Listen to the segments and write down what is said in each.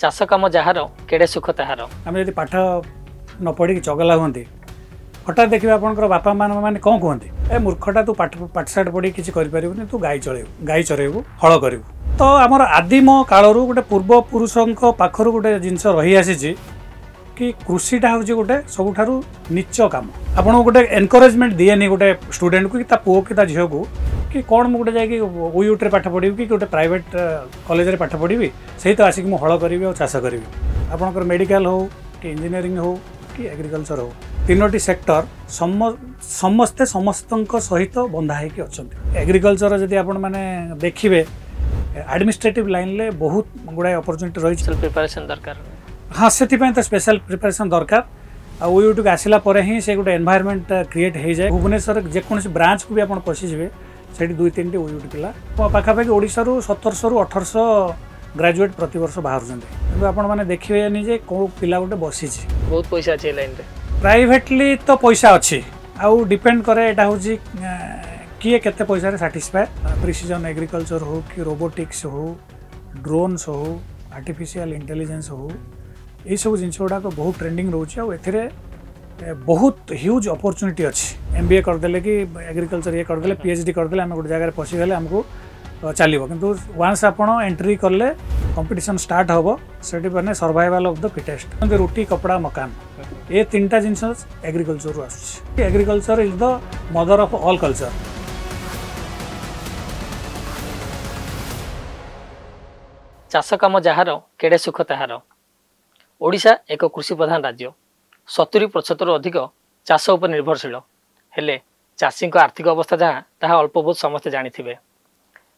चाष कम जार केड़े सुख ताहार आम जब पाठ न पढ़ी चगला हूँ हठात देखिए आपंकर बापा मैंने कौन कहते ए मूर्खटा तू पाठशाठ पढ़ी किसी कर तू गाई चरेबू हल करू। तो आमर आदिम कालू गोटे पूर्वपुरुषों पाखर गोटे जिनस रही आसी कि कृषिटा हूँ गोटे सबुठारु नीच काम आपन गोटे एनकरेजमेंट दिएनि गोटे स्टूडेंट को कि पुओ कि झील को कि कौन मुझे जाकि ओयूट्रे पाठ पढ़ी कि गोटे प्राइवेट कॉलेज रे पाठ पढ़ी से तो आसिक मुझे हल करी और चाष करी आपंकर मेडिकल हो कि इंजीनियरिंग हो कि एग्रीकल्चर हो तीनोटी सेक्टर समस्ते समस्त सहित बंधा होकर अच्छा। एग्रीकल्चर जदि आपण मैंने देखिए एडमिनिस्ट्रेटिव लाइन ले बहुत गुड़ाए अपॉर्चुनिटी रही प्रिपरेशन दरकार हाँ से तो स्पेशल प्रिपरेशन दरकार ओयूटी को आसला ही से गोटे एनवायरमेंट क्रिएट हो जाए भुवनेश्वर जेकोसी ब्रांच को भी आप पशिजे से 2-3 ओयूटी पिला पाखापाखि ओडिशा 1700-1800 ग्रेजुएट प्रति वर्ष बाहर आपने देखिए निजे कौ पिला गोटे बसी बहुत पैसा अच्छे लाइन प्राइवेटली तो पैसा अच्छी आउ डिपेंड करे एटा हूँ किए केते पैसा साटिस्फाए प्रिसीजन एग्रीकल्चर हो कि रोबोटिक्स हो ड्रोन्स हो आर्टिफिशियल इंटेलिजेंस हो यही सब जिन गुड़ाक बहुत ट्रेंडिंग रोचे बहुत ह्यूज अपॉर्चुनिटी अच्छी MBA करदे कि एग्रीकल्चर ये करदे PhD करदे आम गोटे जगह पशिगले आमको चलो किंतु वन्स आप एंट्री कले कंपटीशन स्टार्ट हम से मैंने सर्वाइवल ऑफ द फिटेस्ट रोटी कपड़ा मकान ये तीनटा जिनस agriculture as agriculture is the mother of all culture. चाष कम जार केड़े सुख ताहार ओडिशा एक कृषि प्रधान राज्य 70% अधिक चाष उपर निर्भरशील हेले चाषी आर्थिक अवस्था जहाँ ताहा अल्प बहुत समस्ते जानिथिबे।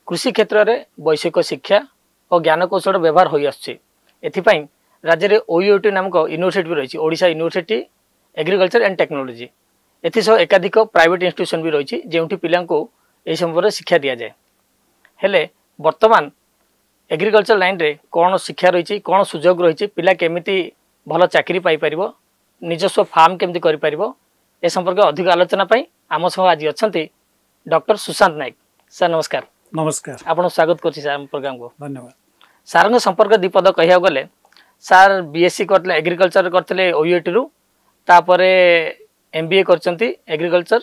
कृषि क्षेत्र में वैषयिक शिक्षा और ज्ञानकौशल व्यवहार हो आथिपाई राज्य में ओयूटी नामक यूनिवर्सिटी भी रही Odisha university agriculture and technology एसह एकाधिक प्राइवेट इंस्टीट्यूशन भी रही जो पिला यह संपर्क शिक्षा दि जाए हेले वर्तमान एग्रीकल्चर लाइन रे कौन शिक्षा रही कौन सुजोग रही पिला केमिति भल चाकरी पाइपर निजस्व फार्म केमती कर ए संपर्क अधिक आलोचना आम सह आज अच्छा डॉक्टर सुशांत नायक सर नमस्कार। नमस्कार आपको स्वागत कर प्रोग्राम को धन्यवाद। सार संपर्क दीपद कह गले सार बीएससी करते एग्रीकल्चर करते ओयूटी रु तापर MBA कर एग्रीकल्चर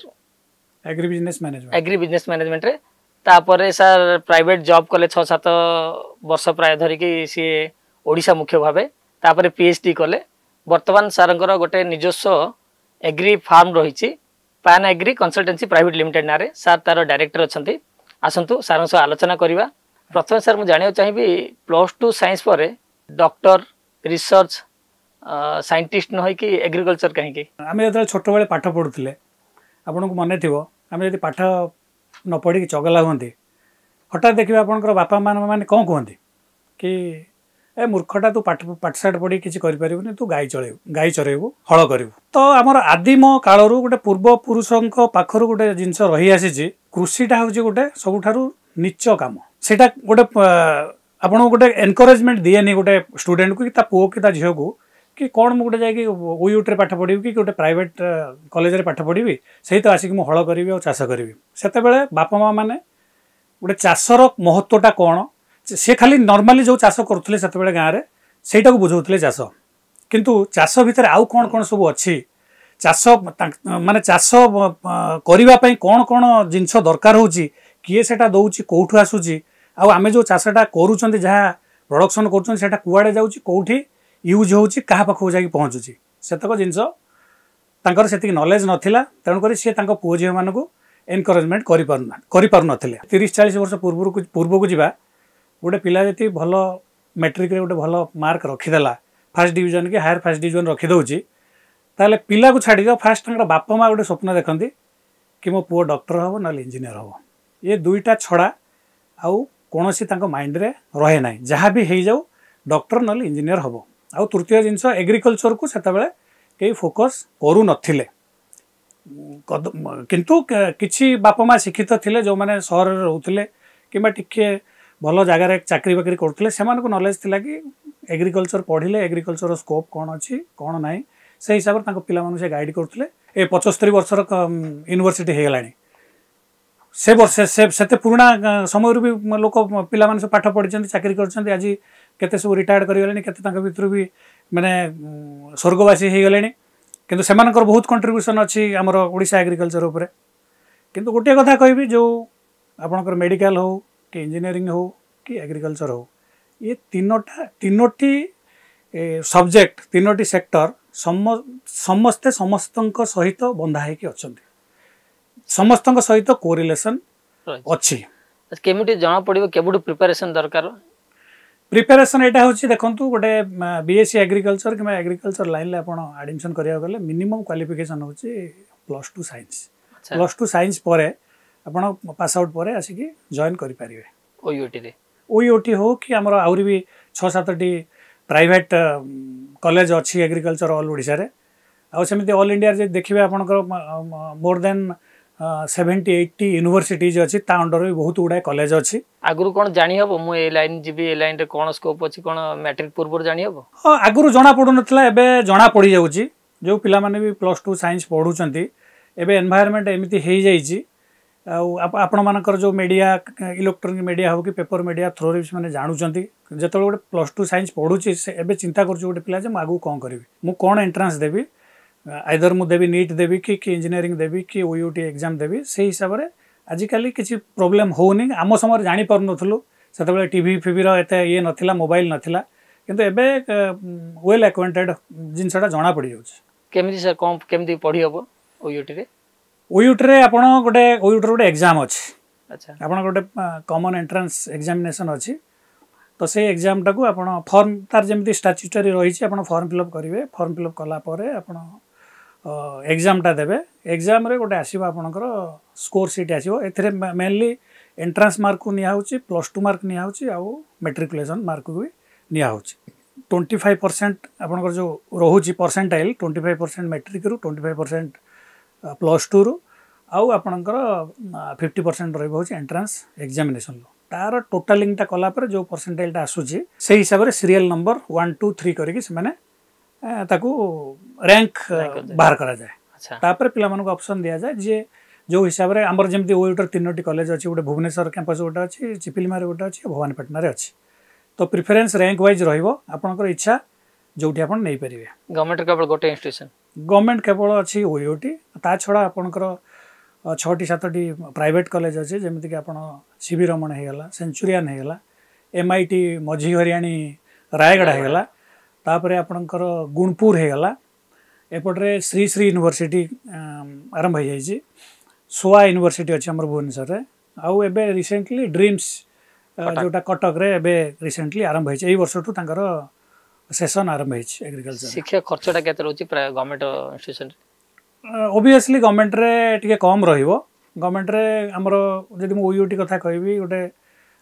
एग्री बिजनेस मैनेजमेंट रे तापर सार प्राइवेट जॉब कले 6-7 वर्ष प्राय धरिकी सी ओडिशा मुख्य भाव तापर PhD कले वर्तमान सारंकर गोटे निजस्व एग्री फार्म रही पान एग्री कंसल्टेंसी प्राइवेट लिमिटेड ना सार तार डायरेक्टर अच्छा आसतु सार सह आलोचना करवा। प्रथम सार मुझे जाना चाहिए +2 साइंस पर डॉक्टर रिसर्च साइंटिस्ट न कि एग्रीकल्चर कहीं आम जो छोट बड़े पाठ पढ़ुले आपन को मन थी आम जब पाठ न पढ़ी चगला हूँ हठात देखिए आपंकर बापा मैंने कौन कहते कि ए मूर्खटा तू पाठशाठ पढ़ी किसी कर तू गाई चरेबू हल करू। तो आमर आदिम कालू गोटे पूर्वपुरुषों पाखर गोटे जिनस रही आसी कृषिटा हूँ गोटे सबुठारु नीच काम सेटा गोटे आपन गोटे एनकरेजमेंट दिएनि गोटे स्टूडेंट को कि पुओ कि झील को कि कौन मुझे जाकि ओयूट्रे पाठ पढ़ी कि गोटे प्राइवेट कॉलेज रे पाठ पढ़ी से तो आसिक मुझे हल करी और चाष करी से बापा माँ मैंने गोटे चाषर महत्वटा कौन सी खाली नॉर्मली जो चाष करुले से गाँव में सेटा को बुझाऊे चाष किंतु चाष भितर आउ कौन कौन सब अच्छी चाष माने चाष करने कौन कौन जिनस दरकार हो किए से दौर कौटू आसूँ आम जो चाषटा करुँच जहाँ प्रोडक्शन कर कुआड़े जाऊँगी कौटी यूज होची कहा पाखक जाकि पहुँचुची सेतक जिनस से नॉलेज नाला तेणुक सी पुओ झील मानक एनकरेजमेंट कर 30-40 वर्ष पूर्व को जावा गोटे पिला जी भल मैट्रिक गोटे भल मार्क रखीदेला फास्ट डिवीजन कि हायर फास्ट डिवीजन रखीदे ताले पिला को छाड़ी फास्ट बापा माँ गोटे स्वप्न देखती कि मो पुओ डॉक्टर हम ना इंजीनियर हम ये दुईटा छड़ा आउ कौन सी माइंड रे रहे ना जहाँ भी हो जाऊ डॉक्टर ना इंजीनियर हम आउ तृतीय जिनस एग्रीकल्चर को से कई फोकस करू नथिले किंतु किछि बापा माँ शिक्षित थिले जो माने सहर रे रहउथिले किबा टिके भल जगार चाकरी बाकरी करते से नॉलेज थिला कि एग्रीकल्चर पढ़िले एग्रीकल्चर स्कोप कौन अच्छी कौन ना से हिसाब से पिला से गाइड करते ए 75 वर्षर यूनिवर्सिटी हो गलानी से वर्ष से पुराना समय भी लोक पिला पाठ पढ़ी चाकरी कर आज केते सब रिटायर्ड करिगलेनी केते तांका भितर भी माने स्वर्गवासी हे गलेनी किंतु सेमानकर बहुत कंट्रीब्यूशन अछि हमर ओडिशा एग्रीकल्चर ऊपर किंतु गोटे कथा कहबी जो आपनकर मेडिकल हो कि इंजीनियरिंग हो कि एग्रीकल्चर हो ये तीनोटी सब्जेक्ट तीनोटी सेक्टर समस्ते समस्तक सहित बंधा है कि अच्छे समस्तक सहित कोरिलेशन अच्छी केमिटी जना पड़िबो केबुड प्रिपरेशन दरकार प्रिपरेशन एटा होची देखंतु गोटे बीएससी एग्रीकल्चर कि एग्रीकल्चर लाइन ले आपण एडमिशन करिया गले मिनिमम क्वालिफिकेशन होची +2 साइंस +2 साइंस परे आपण पास आउट परे आसी जॉइन करि परिबे ओयूटी रे ओयूटी हो कि हमर आउरी भी 6-7टी प्राइवेट कॉलेज अच्छी एग्रीकल्चर ऑल ओडिशा रे आ सेमिति ऑल इंडिया जे देखिबे आपनकर मोर देन 70-80 यूनिवर्सिटीज अच्छी ता अंडर भी बहुत गुड़ा कॉलेज अच्छी आगुरु कोन जानि हबो मु ए लाइन जीबी ए लाइन रे कोन स्कोप अछि कोन मैट्रिक पूर्व जानि हबो हां आगुरु जणा पडु नथला एबे जणा पड़ी जाउची जो पिला माने भी +2 साइंस पढुचंती एबे एनवायरनमेंट एमिति हेई जाईची आपण मानकर जो मीडिया इलेक्ट्रॉनिक मीडिया हो कि पेपर मीडिया थ्रो रे माने जानुचंती जतले गोटे +2 साइंस पढुची एबे चिंता करछु गोटे पिला जे मागु कोन करबी मु कोन एंट्रेंस देबी आइदर मु देबी नीट देबी कि इंजीनियरिंग देबी कि ओयूटी एग्जाम देबी से हिसाब रे आजिकली किसी प्रॉब्लम होनी आम समय जानी पार नथलु सेतबेले टीवी फिवी एते ये नथिला मोबाइल नथिला किंतु एबे वेल एक्वेंटेड जिनसटा जणा पड़ी जाउछ केमिति सर कम केमिति पढी हबो ओयूटी रे ओयूटी रे आपण गोटे एग्जाम अछि अच्छा आपण गोटे कॉमन एंट्रेंस एग्जामिनेशन अछि तो से एग्जाम टाको आपण फॉर्म तार जेमिति स्टैट्यूटरी रही छी आपण फॉर्म फिलअप करिवे फॉर्म फिलअप कला परे आपण एग्जाम टा देबे एग्जाम रे गोटे आसीबा आपनकर स्कोर शीट आसीबो एथरे मेनली एंट्रेंस मार्क को निया होची +2 मार्क निया होची आ मैट्रिकुलेशन मार्क को भी निया होची 25% आपनकर जो रहुची परसेंटाइल 25% मैट्रिक रु 25% +2 रु आउ आपनकर 50% रहबो होची एंट्रेंस एग्जामिनेशन लो तार टोटलिंग टा कला पर जो परसेंटाइल टा आसुची से हिसाब रे सीरियल नंबर 1 2 3 करिकि से माने ताकू रैंक बाहर करा जाए अच्छा तापर पिला मानको ऑप्शन दिया जाए जे जो हिसाब रे हमर जेमति ओयूटर तीनोटी कॉलेज अछि गोटे भुवनेश्वर कैंपस गोटे अछि चिपिलमा रे गोटे अछि भवानीपटना रे अछि तो प्रेफरेंस रैंक वाइज रहिबो आपनकर इच्छा जोठी आपन नै परिबे गवर्नमेंट केवल गोटे इंस्टीट्यूशन गवर्नमेंट केवल अछि ओयूटी ता छडा आपनकर 6-7टी प्राइवेट कॉलेज अछि जेमति कि आपन सीबी रमण हे गला सेंचुरियन हे गला एमआईटी मझी हरियाणी रायगढ़ हे गला तापरे आपनकर गुणपुर हे गला एपटरे श्री श्री यूनिवर्सिटी आरंभ हो जाइए सोआ यूनिवर्सिटी अच्छी आम भुवनेश्वर रे आउ एबे रिसेंटली ड्रीम्स जोटा कटक रे एबे रिसेंटली आरंभ हो वर्ष ठू तांकर सेशन आरंभ हो एग्रीकल्चर शिक्षा खर्चटा केते रहउची प्राय गवर्नमेंट इंस्टीट्यूशन ऑब्वियसली गवर्नमेंट रे टिके कम रहिबो गवर्नमेंट रे हमरो जदि मु ओयूटी कथा कहबी गोटे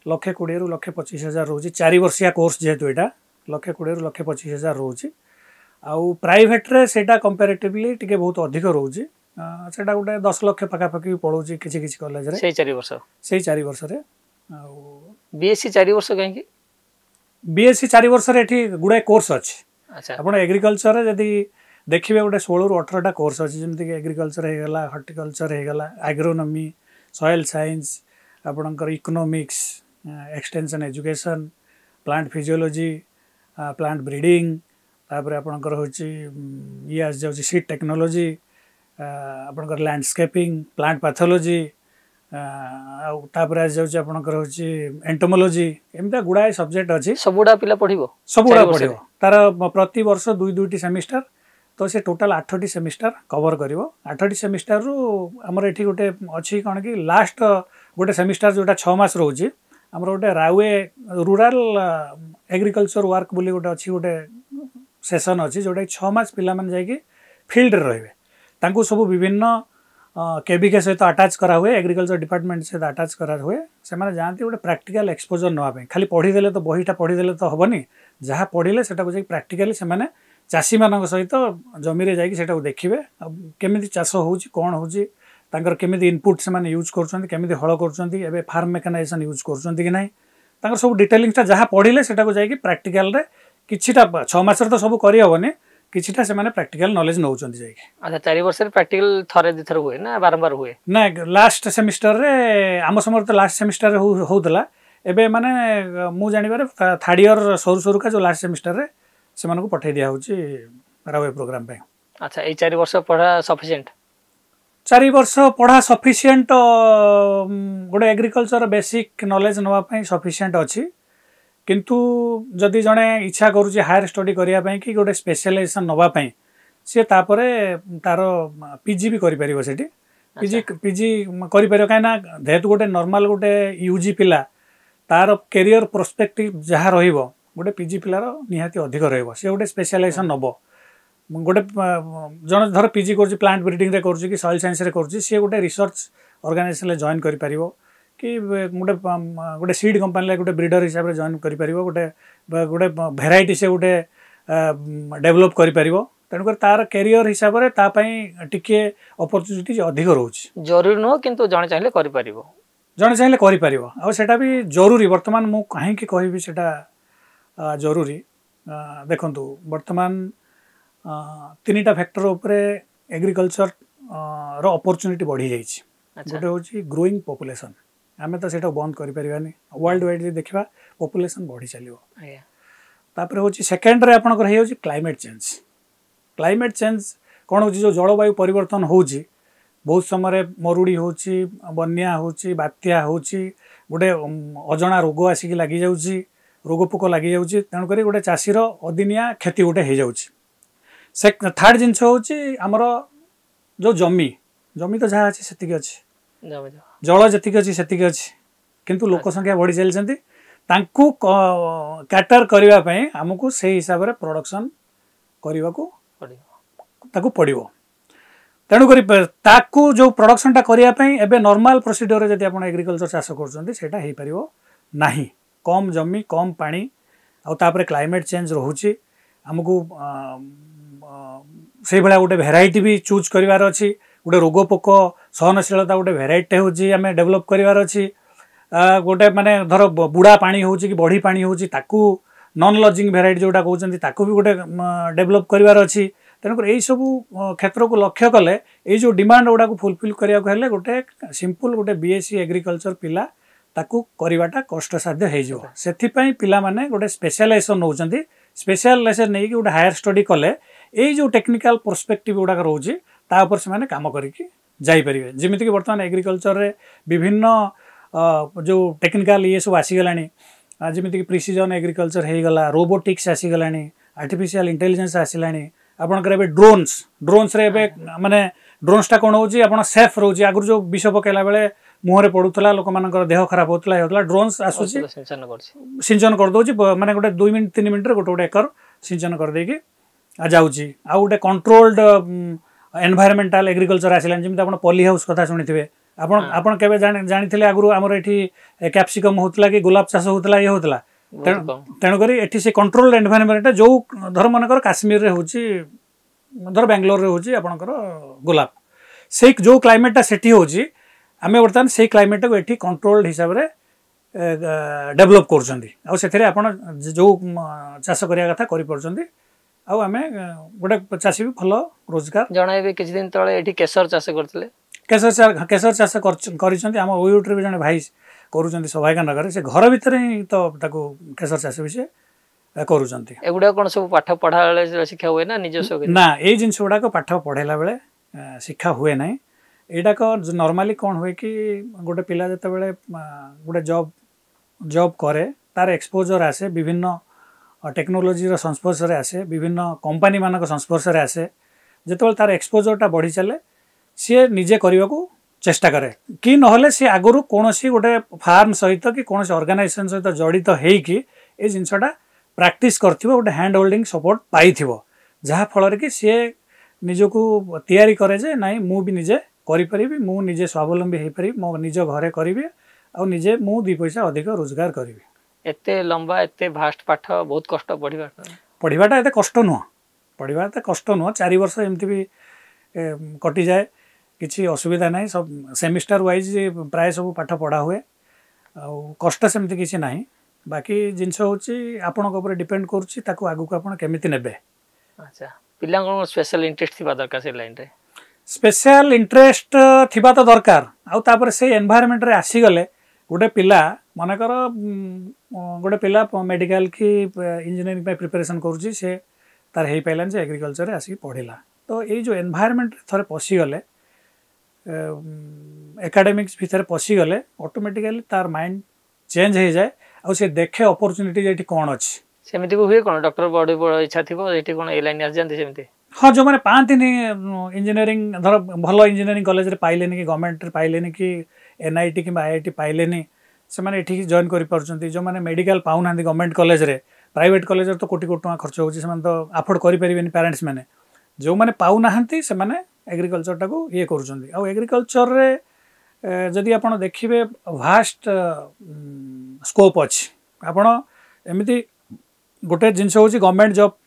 1,20,000 रु 1,25,000 रहउची 4 वर्षिया कोर्स जेतु एटा 1,20,000 रु 1,25,000 रहउची आउ प्राइवेट रे सेटा कंपैरेटिवली टिके बहुत अधिक रहउची सेटा गोटे 10 लाख पाखा पाखी पड़ौची किछि किछि कॉलेज रे सेही 4 वर्ष रे आउ बीएससी 4 वर्ष कहीं बीएससी 4 वर्ष रे एठी गुडे कोर्स अछि अच्छा आपण एग्रीकल्चर रे जदी देखिबे गोटे 16 रु 18 टा कोर्स अछि जेमति कि एग्रीकल्चर हे गला हॉर्टिकल्चर हे गला एग्रोनॉमी सॉइल साइंस आपणकर economics extension education plant physiology plant breeding तापर आपणकर होची ये आस जाउची सीड टेक्नोलॉजी आपणकर लैंडस्केपिंग प्लांट पैथोलॉजी तापर आस जाउची आपणकर होची एंटोमोलॉजी एमता गुडाय सब्जेक्ट अछि सबुडा पिला पढिबो तार प्रति वर्ष 2-2टी सेमिस्टर तो से टोटल 8टी सेमिस्टर कवर करिवो 8टी सेमिस्टर रु हमर एठी गोटे अछि कोन कि लास्ट गोटे सेमिस्टर जोटा 6 मास रहउची हमर गोटे रावे रूरल एग्रीकल्चर वर्क बोली गोटे अछि गोटे सेशन अछि जोटा 6 मास पिला मन जाय कि फील्ड रे रहबे तांको सब विभिन्न केबीके सहित अटैच करा हुए एग्रीकल्चर डिपार्टमेंट सहित अटैच करा हुए से माने जानती गोटे प्रैक्टिकल एक्सपोजर नवा पे खाली पढ़ी देले तो बहीटा पढ़ी देले तो हबनी जहाँ पढ़िले सेटा को जाय प्रैक्टिकली से माने चासी मानक सहित जमी रे जाय कि सेटा को देखिबे केमिति चाष होउची कोन होउची तांकर केमिति इनपुट से माने यूज करछन्ती केमिति हळ करछन्ती एबे फार्म मेकानाइजेशन यूज करछन्ती कि नाही तांकर सब डिटेलिंग ता जहाँ पढ़िले सेटा को जाय कि प्रैक्टिकल रे किछिटा 6 मास रे तो सब करि हबनी किछिटा से माने प्रैक्टिकल नॉलेज नउचन्ती जाय कि अच्छा 4 वर्ष रे प्रैक्टिकल थरे दिथर हुए ना बारंबार हुए ना लास्ट सेमिस्टर रे आम समय तो लास्ट सेमिस्टर रे होउतला एबे माने मु जानिबारे थर्ड ईयर सरू सरुका जो लास्ट सेमिस्टर रे से मानको पठै दिया होची रावे प्रोग्राम पे। अच्छा ए 4 वर्ष पढ़ा सफिशिएंट 4 वर्ष पढ़ा सफिशिएंट गोटे एग्रीकल्चर बेसिक नॉलेज नवा पई सफिशिएंट अछि किंतु जदि जणे इच्छा करूची हायर स्टडी करिया पई कि गोटे स्पेशलाइजेशन नवा पई से तापरे तार पीजी भी करि परिबो सेठी पीजी पीजी करि परिबो काना जेहेतु गोटे नॉर्मल गोटे यूजी पिला तार कैरियर पर्सपेक्टिव जहाँ रहिबो गोटे पीजी पिलार निहाती अधिक रहिबो से गोटे स्पेशलाइजेशन नबो गोटे जन धर पीजी कर प्लांट ब्रीडिंग रे कर कि सॉइल साइंस रे कर सी गोटे रिसर्च ऑर्गेनाइजेशन ले जॉइन करि परिबो कि गोटे गोटे सीड कंपनी ले गोटे ब्रीडर हिसाब रे जॉइन करि परिबो गोटे गोटे वेराइटी से गोटे डेवलप करि परिबो तेणु कर तार कैरियर हिसाब रे ता पई टिके अपॉर्चुनिटी अधिक रहउची जरूरी न किंतु जणे चाहिले करि परिबो जणे चाहिले करि परिबो आ सेटा भी जरूरी वर्तमान मु काहे कि कहबी सेटा जरूरी देखंतु वर्तमान 3टा फैक्टर उपरे एग्रीकल्चर रो अपॉर्चुनिटी बढ़ी जाइछि गोटे होची ग्रोइंग पॉपुलेशन आमे तो सेटा बंद करि परिबानी वर्ल्ड वाइड देखिबा पॉपुलेशन बढ़ी चलिबो तापर होची सेकंड रे आपन कर हे होची क्लाइमेट चेंज कोन होची जो जलवायु परिवर्तन होची बहुत समय मरुड़ी होची बन्या होची बात्या होची गोटे अजणा रोग आसिक लागि जाउची रोग पोक लागि जाउची तण करी गोटे चासी रो अदिनिया क्षति गोटे हे जाउची से थर्ड जिनस होची हमर जो जमी तो जहाँ अच्छी सेतिक अच्छी जल जतिक अच्छी सेतिक अच्छी किंतु लोक संख्या बढ़ी चलती तांकु कैटर करबा पई हमकु से हिसाब रे प्रोडक्शन करबा को ताकु पड़िबो तेणु करी ताकु जो प्रोडक्शन टा करबा पई एबे नॉर्मल प्रोसीजर रे जदि आपण एग्रीकल्चर चाष करछन्ती सेटा हे परिबो नाही कम जमी कम पानी आ तापर क्लाइमेट चेंज रहउची हमकु से भाया गोटे भेराइटी भी चूज करिवार अछि गोटे रोग पोक सहनशीलता गोटे भेराइटी होची आमे डेवलप करिवार अछि गोटे माने धर बुढ़ा पानी होची कि बढ़ी पानी होची ताकू नॉन लॉजिंग भेराइटी जोटा कहउचंती ताकू भी गोटे डेवलप करिवार अछि तेणुकर यही सब क्षेत्र को लक्ष्य कले ये जो डिमांड गुड़ा को फुलफिल करिया को हेले गोटे सिंपल गोटे बीएससी एग्रीकल्चर पिला ताकू करिवाटा कष्टसाध्य हे जो सेथि पई पिला माने गोटे स्पेशलाइजेशन नउचंती स्पेशलाइजेशन नै कि गोटे हायर स्टडी कले ये जो टेक्निकल पर्सपेक्टिव गुड़ा रोचे ता ऊपर से माने काम करिकी जाई परिबे जेमिति कि वर्तमान एग्रीकल्चर रे विभिन्न जो टेक्निकल ये सब आसी गलानी जेमिति कि प्रिसिजन एग्रीकल्चर हे गला रोबोटिक्स आसी गलानी आर्टिफिशियल इंटेलिजेंस आसिलानी आपनकर एबे ड्रोन्स रे एबे माने ड्रोन्स टा कोन होची आपण सेफ रहउची आगुर जो विष पकेला बेले मुहरे पडुतला लोक मानकर देह खराब होतला हेतला ड्रोन्स आसुची सिंचन कर दोची माने गोटे 2 मिनिट 3 मिनिट रे गोटे एकर सिंचन कर देकी आ जाउची आ गोटे कंट्रोल्ड एनवायरमेंटल एग्रीकल्चर आसिलान जेमिति आपण पॉली हाउस कथा सुनिथिबे आपण केबे जानिथिले आगुर हमर एठी कैप्सिकम होतला कि गुलाब चाष होतला ये होतला तेणु करी एठी से कंट्रोल्ड एनवायरमेंट जो धर मनकर काश्मीर रे होची धर बेंगलोर रे होची आपनकर गुलाब से जो क्लाइमेट ता सेठी होची आमे वर्तमान से क्लाइमेट को एठी कंट्रोल्ड हिसाब रे डेवलप करछंती आ सेथरे आपण जो चाष करिया कथा करि परछंती आ आमे गोटे चासी भी भल रोजगार जणाइबे किछि दिन तळे एठी केसर चाष करथिले केसर चाष करिसंती हम ओयूट रे जने भाई करूचंती सौभाग्य नगर से घर भीतर ही तो ताको केसर चाष विषय करूचंती एगुडा कोन सब पाठ पढा बेले शिक्षा हुए ना निज ना ए जिंस गुडा को पाठ पढेला बेले शिक्षा हुए नाही एटा को नॉर्मली कोन हुए कि गोटे पिला जते बेले गोटे जॉब करे तार एक्सपोजर आसे विभिन्न टेक्नोलोजी रो संस्पर्श रे आसे विभिन्न कंपनी मानक संस्पर्श रे आसे जते तार एक्सपोजर टा बढ़ी चले सी निजे करने को चेष्टा करे कि नहले सी आगुरु कोनोसी गोटे फार्म सहित कि कोनोसी ऑर्गेनाइजेशन सहित जड़ित हेई कि ए जिनसटा प्रैक्टिस करथिबो गोटे हैंड होल्डिंग सपोर्ट पाइथिबो जहा फल कि सी निजको तैयारी करे जे नाही मु भी निजे करि परिबी मु निजे स्वावलंबी हे परिबी मो निज घरे करिबी आ निजे मु 2 पैसा अधिक रोजगार करिबी एते लंबा एते भास्ट पाठ बहुत कष्ट पढ़िबाटा एते कष्ट नुह पढ़िबा एते कष्ट नुह 4 वर्ष एमती भी कटि जाए किसी असुविधा नहीं सब सेमिस्टर वाइज प्राय सब पाठ पढ़ा हुए आ कष्ट सेमती किसी ना बाकी जिनस होची आपनक ऊपर डिपेंड करूची ताको आगु को आपण केमिति नेबे अच्छा पिला कोन स्पेशल इंटरेस्ट थिबा दरकार से लाइन रे स्पेशल इंटरेस्ट थिबा तो दरकार आ तापर से एनवायरनमेंट रे आसी गले गोटे पिला मनकर गोटे पिला मेडिकल कि इंजीनियरिंग प्रिपरेशन करुच्ची से तार हो पारानी से एग्रीकल्चर आसिक पढ़ला तो ये जो एनवायरमेंट थे पशिगले एकाडेमिक्स भितर पशिगले ऑटोमेटिकली तार माइंड चेंज हो जाए और से देखे अपॉर्चुनिटी ये कौन अच्छी सेमती हुए कौन डॉक्टर बड़ी बड़ इच्छा थी ये कौन ए लाइन आस जाती सेमती हाँ जो मैंने पाती इंजीनियरिंग धर भल इंजीनियरिंग कॉलेज रे पाइले कि गवर्नमेंट पाइले कि एनआईटी कि आईआईटी पाइले से मैंने ये जॉइन कर जो मैंने मेडिकल पाऊना गवर्नमेंट कॉलेज रे प्राइवेट कॉलेज तो कोटी कोटी टका खर्च होची से तो अफोर्ड करें पेरेंट्स मैंने जो मैंने पाऊना से मैंने एग्रीकल्चर टाको ये कर एग्रीकल्चर रे जदि आपण देखिए भास्ट स्कोप अच्छी आपण एमती गोटे जिनस हूँ गवर्नमेंट जॉब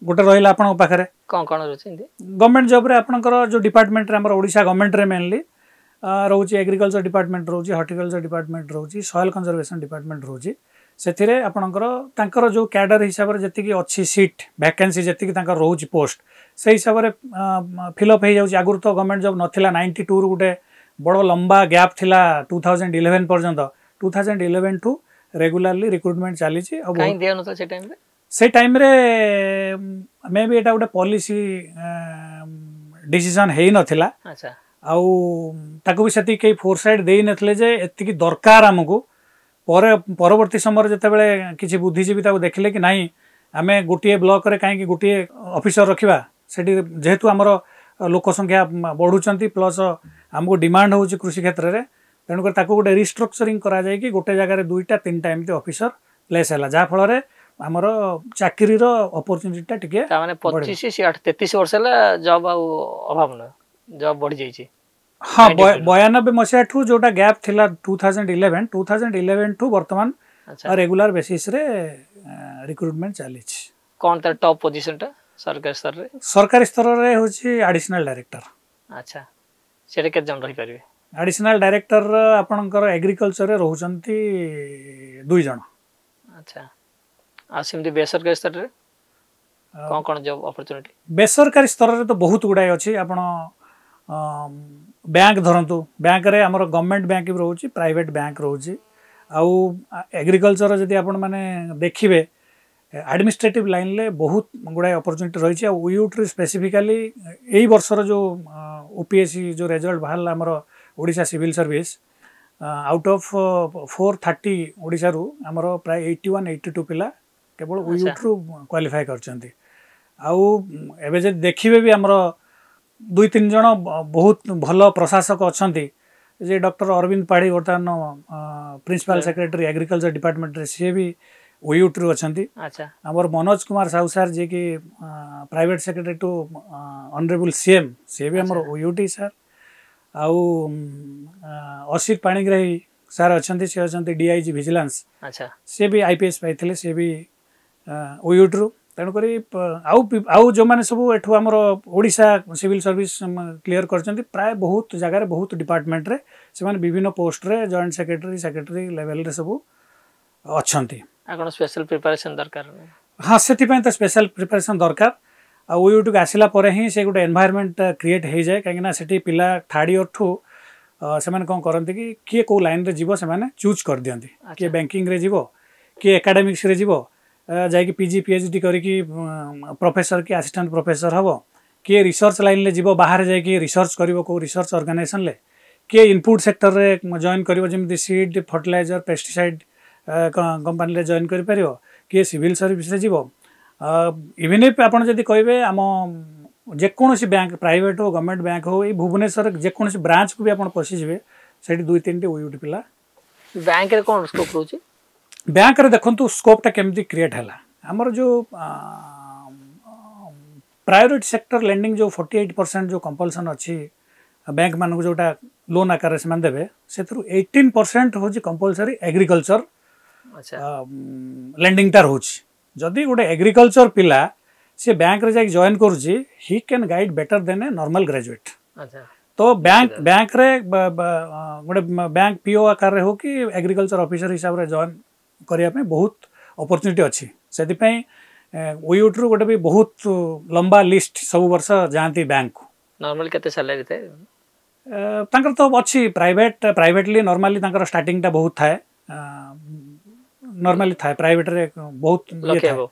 गोटे रहा आपन पाखे कौन कौन रही गवर्नमेंट जॉब रे आपनकर जो डिपार्टमेंट रे हमर ओडिशा गवर्नमेंट रे मेनली रोचे एग्रीकल्चर डिपार्टमेंट रोचे हॉर्टिकल्चर डिपार्टमेंट रोचे सॉइल कंजर्वेशन डिपार्टमेंट रोचे से आपणकर तांकर जो कैडर हिसाब से जी अच्छी सीट वैकेंसी जी रोचे पोस्ट से हिसाब से फिलअप हो जाए आगुरी तो गवर्नमेंट जॉब नाला 92 गोटे बड़ लंबा गैप थिला 2011 पर्यंत 2011 टू रेगुलारली रिक्रुटमेंट चली से टाइम रे मे भी एटा गोटे पॉलिसी डिसीजन है नथिला आउ ताको भी सेति कई फोरसाइट देई नथले जे एतिकी दरकार हमकु परवर्ती समय जेतेबेले किछि बुद्धिजीवी ताको देखले कि नहीं आमे गोटिए ब्लॉक रे काहे कि गोटिए ऑफिसर रखिबा सेठी जेहेतु हमर लोक संख्या बढ़ुचंती प्लस हमको डिमांड होची कृषि क्षेत्र रे तेणुक ताको गोटे रिस्ट्रक्चरिंग करा जाय कि गोटे जगह 2टा 3टा एमती ऑफिसर प्लेस हैला जा फल रे हमर चाकरी रो अपॉर्चुनिटी टिके माने 25 से 33 वर्ष ला जॉब अभाव न जॉब बढ़ जाई छी हाँ 92 मसीहा ठू जोटा गैप थिला 2011 ठू वर्तमान रेगुलर बेसिस रे रिक्रुटमेंट चली छी कौन तर टॉप पोजीशन टा सरकारी स्तर रे होची एडिशनल डायरेक्टर अच्छा सेरे के जन रही परिबे एडिशनल डायरेक्टर आपनकर एग्रीकल्चर रे रहउचंती 2 जण अच्छा आ सिमदी बेसरकारी स्तर रे कौन जॉब अपॉर्चुनिटी बेसरकारी स्तर रे तो बहुत गुडाय अछि आपण बैंक धरंतु बैंक रे हमर गवर्नमेंट बैंक भी रहउची प्राइवेट बैंक रहउची आउ एग्रीकल्चर जदि आपण माने देखिबे एडमिनिस्ट्रेटिव लाइन ले बहुत गुड़ाए अपॉर्चुनिटी रही है यूट स्पेसिफिकली यही वर्षर जो ओपीएससी जो रिजल्ट बाहर आमर Odisha civil service out of 430 Odisha रु आमर प्राय 81-82 पिला केवल यूट रु क्वालिफाई करचंती आउ एबे जे देखिबे भी आमर 2-3 जण बहुत भल प्रशासक अछंती जे डॉक्टर अरविंद पाढ़ी वर्तमान प्रिंसिपल सेक्रेटरी एग्रीकल्चर डिपार्टमेंट रे से भी ओयूट रु अछंती अच्छा हमर मनोज कुमार साहू सर जे कि private secretary to honourable CM से भी हमर ओयूटी सर आउ असित पाणीग्राही सर अछंती से अछंती डीआईजी विजिलेंस अच्छा से भी आईपीएस पाइथिले से भी ओयूट रु तेणु करी आउ जो माने सब एठु हमर ओडिशा सिविल सर्विस क्लियर करचंती प्राय बहुत जगह रे बहुत डिपार्टमेंट रे से माने विभिन्न पोस्ट रे जॉइंट सेक्रेटरी लेवल रे सब अछंती आकण स्पेशल प्रिपरेशन दरकार हाँ से तो स्पेशल प्रिपरेशन दरकार यूट्यूब आसला ही से गोटे एनवायरमेंट क्रिएट हो जाए कहीं से पिला थर्ड ईयर ठू से कौन करते कि किए कौ लाइन रे जीवो से माने चूज कर दियंती किए बैंकिंग रे जीवो किए एकेडमिक्स रे जीवो जाकि पीजी पीएचडी करिकी प्रोफेसर कि असिस्टेंट प्रोफेसर हबो किए रिसर्च लाइन ले जीवो बाहर जाकि रिसर्च करिवो को रिसर्च ऑर्गेनाइजेशन ले किए इनपुट सेक्टर रे जॉइन करिवो जेमति सीड फर्टिलाइजर पेस्टिसाइड कंपनी रे जॉइन करि परिवो किए सिविल सर्विस रे जीवो इवन इफ आपण जदि कहबे आम जेकोसी बैंक प्राइवेट हो गवर्नमेंट बैंक हो ये भुवनेश्वर जेकोसी ब्रांच को भी आपण पशि जिवे सेठी 2-3 ओयूटी पिला बैंक रे कोन स्कोप रोची बैंक रे देखंतु स्कोप टा केमती क्रिएट हला हमर जो प्रायोरिटी सेक्टर लेंडिंग जो 48% जो कंपल्सन अछि बैंक मान को जोटा लोन आकार से मान देबे सेथरु 18% होची कंपल्सरी एग्रीकल्चर लेंडिंग टा रोची जदि गोटे एग्रीकल्चर पिला से बैंक रे जाके जॉइन करूची he can guide better than a normal graduate तो बैंक रे गोटे बैंक पीओ आकार रे हो कि एग्रीकल्चर ऑफिसर हिसाब रे जॉइन करिया पे बहुत अपॉर्चुनिटी अछि सेति पई ओयूट रु गोटे भी बहुत लंबा लिस्ट सब वर्ष जानती बैंक को नॉर्मल केते सैलरी थे तांकर तो अच्छी प्राइवेटली नॉर्मली तांकर स्टार्टिंग टा बहुत थाए नॉर्मली थाए प्राइवेट रे बहुत ये लक्षे थाए हेबो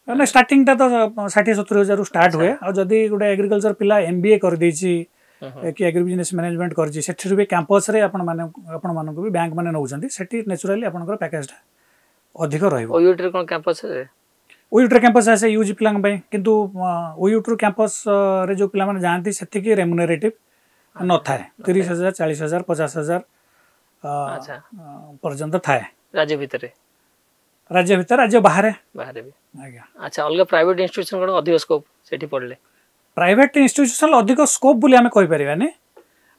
ना स्टार्टिंग टा तो 60-70 हजार स्टार्ट हुए अच्छा। और जदि गोटे एग्रीकल्चर पिला एमबीए कर देछि हम्म। कि एग्री बिजनेस मैनेजमेंट करछि सेठी भी कैंपस रे आपण मानक भी बैंक माने नउछंती सेठी नेचुरली आपनकर पैकेज टा अधिक रहइबो ओयूटी रे कोन कैंपस है ओयूट्र कैंपस आसे यूजी पिलांग पई किंतु ओयूट्र कैंपस रे जो पिला माने जानती सेठी की रेम्युनरेटिव न थाए 30,000 40,000 50,000 अच्छा पर्यंत थाए राज्य भितर राज्य भीतर राज्य बाहर बाहर भी आज्ञा अच्छा अलग प्राइवेट इंस्टीट्यूशन कोन अधिक स्कोप सेठी पड़ले प्राइवेट इंस्टीट्यूशन अधिक स्कोप बोली आमे कहि परिबानी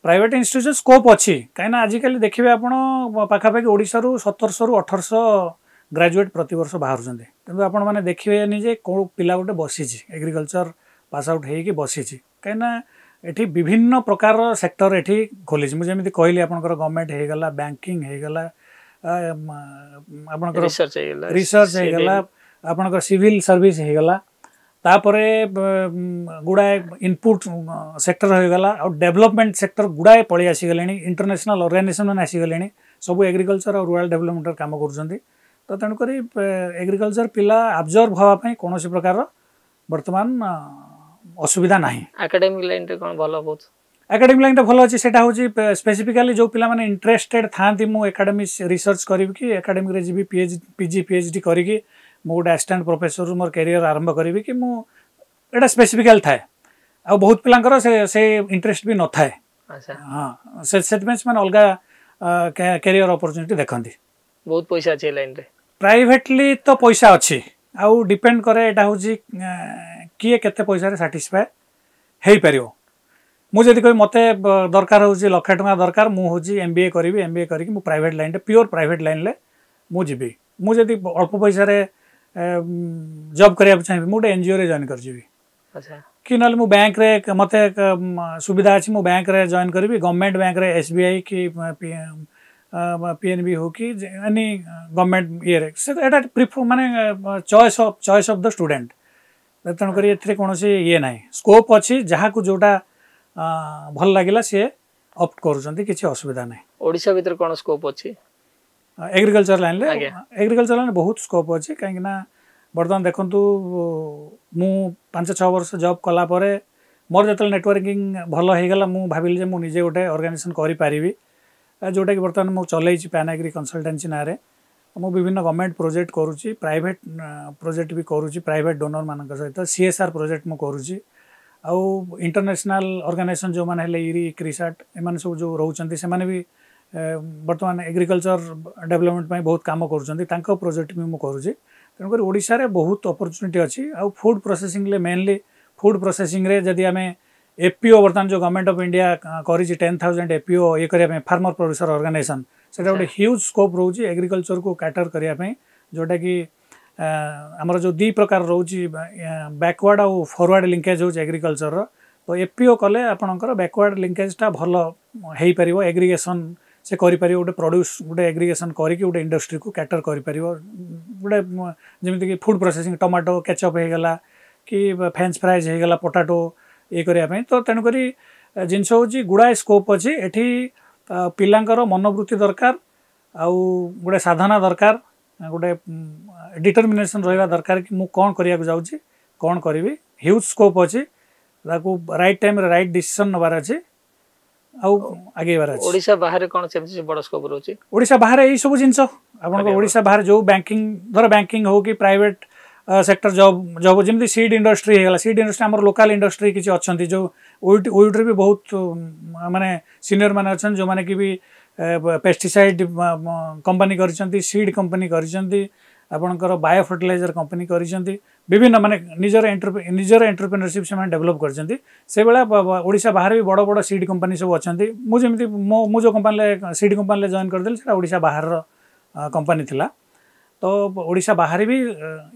प्राइवेट इंस्टीट्यूशन स्कोप अच्छी कहीं आजिकल देखिए आप पाखापाखि ओडिशा रु 1700 रु 1800 ग्रेजुएट प्रति वर्ष बाहर किंतु आपण मैंने देखिए जे कौ पिला गोटे बसी एग्रीकल्चर पास आउट होगी बसी कहीं एठी विभिन्न प्रकार सेक्टर एठी खोली मुझे कहली आपंकर गवर्नमेंट होगला बैंकिंग होगला आपंकर रिसर्च होगला आपंकर सिविल सर्विस होगला तापरे गुड़ाए इनपुट सेक्टर होगला और डेवलपमेंट सेक्टर गुड़ाए पलि आसीगले इंटरनेशनल ऑर्गेनाइजेशन मैंने आसीगले सब एग्रीकल्चर और रूरल डेवलपमेंट काम कर तो तेणुक एग्रीकल्चर पिला अब्जर्व हाँपाई कौन प्रकार बर्तमान असुविधा ना एकेडमिक लाइन रे कोन भलो बहुत एकेडमिक लाइन भल अच्छे से स्पेसिफिकाली जो पिला माने इंटरेस्टेड था मु एकेडमिक रिसर्च करी कि एकेडमिक जी पीजी पीएचडी करी मु गोटे असिस्टेंट प्रोफेसर मोर कैरियर आरंभ करी कि मुझा स्पेसिफिकाल थाए आ बहुत पिलांकर से इंटरेस्ट भी न थाए अच्छा हाँ से मैंने अलग कैरियर अपॉर्चुनिटी देखती बहुत पैसा अच्छे लाइन रे प्राइवेटली तो पैसा अच्छी आउ डिपेंड करे एटा होची किए केते पैसा रे सैटिस्फाई हेई परियो मुझे कह मत दरकार हो 1,00,000 टका दरकार मुझे एमबीए करी एमबीए करके मु private line pure private line ले मुझे मुझे अल्प पैसा रे जॉब करिया चाहिए मुझे एनजीओ रे जॉइन कर जीवी अच्छा कि ना मु बैंक रे मत सुविधा अच्छी मु बैंक रे जॉइन करी गवर्नमेंट बैंक रे एसबीआई की पीएनबी हो कि एनी गवर्नमेंट ये एटा प्रिफर माने चॉइस ऑफ द स्टूडेंट तेणुक कौन ये ना स्कोप अच्छी जहाँ को जोटा भल लगे सी ऑप्ट करुँच किसी असुविधा ना ओडिशा भीतर कौन स्कोप अच्छी एग्रीकल्चर लाइन एग्रीकल्चर लाइन बहुत स्कोप अच्छी कहीं बर्तमान देखु मु 5-6 वर्ष जॉब कलापर मोर जो नेटवर्किंग भल होगा मुझे भाविली मुझे गोटे ऑर्गेनाइजेशन करी जोटा कि बर्तमान मुझे चलई पैन एग्री कंसल्टेंसी ना मु विभिन्न गवर्नमेंट प्रोजेक्ट करुँची प्राइवेट प्रोजेक्ट भी करुँची प्राइवेट डोनर मान सहित सीएसआर प्रोजेक्ट मु करुँची आउ इंटरनेशनल ऑर्गेनाइजेशन जो मैंने इरी क्रिसाट एम सब जो रोचे से भी बर्तमान एग्रीकल्चर डेवलपमेंट में बहुत काम कर प्रोजेक्ट भी मुझे करुँची तेणुक ओडिशा रे बहुत अपॉर्चुनिटी अच्छी आउ फूड प्रोसेसिंग ले मेनली फूड प्रोसेसिंग रे जदि आम एपीओ बर्तमान जो गवर्नमेंट ऑफ इंडिया करी 10,000 एपीओ ये करने फार्मर प्रोड्यूसर ऑर्गेनाइजेशन से गोटे ह्यूज स्कोप रोच एग्रीकल्चर को कैटर करने जोटा कि आमर जो दी प्रकार रोचे बैकवर्ड आउ फॉरवर्ड लिंकेज हो एग्रीकल्चर तो एपीओ कले आपणकर बैकवर्ड लिंकेजटा भल हो पार एग्रीगेशन से करें गोटे प्रोड्यूस गोटे एग्रीगेशन करके गोटे इंडस्ट्री को कैटर कर गोटे जमीक फूड प्रोसेसिंग टमाटो केचअप होगला कि फ्रेंच फ्राइज होगला पोटाटो ये करने तो तेणुक जिनस हूँ गुड़ाए स्कोप अच्छी एठी पिलांकर मनोवृत्ति दरकार आउ गोटे साधना दरकार गोटे डिटर्मिनेशन रहा दरकार कि मु कौन करने को जाऊँगी कौन करी ह्यूज स्कोप अच्छी राइट टाइम राइट डिसीजन नबार अच्छी आगेबार अच्छे ओडिशा बाहर कौन से बड़ स्कोप रोचे ओडिशा बाहर यही सब जिनस आप ओडिशा बाहर जो बैंकिंग धर बैंकिंग हो कि प्राइवेट सेक्टर जॉब जॉब जमी सीड इंडस्ट्री होगा सीड इंडस्ट्री आम लोकल इंडस्ट्री किसी अच्छा जो ओयूट्रे भी बहुत माने सीनियर माने अच्छा जो मैंने कि भी पेस्टिसाइड कंपनी कर सीड कंपनी कर आपणकर बायो फर्टिलाइजर कंपनी कर विभिन्न माने निजर एंटरप्रेन्योरशिप से डेवलप कर से बेला ओडिशा बाहर भी बड़ बड़ सीड कंपनी सब अच्छा मुझे मु जो कंपनी सीड कंपनी जॉइन करदेली से ओडिशा बाहर कंपनी थिला तो ओडिशा बाहर भी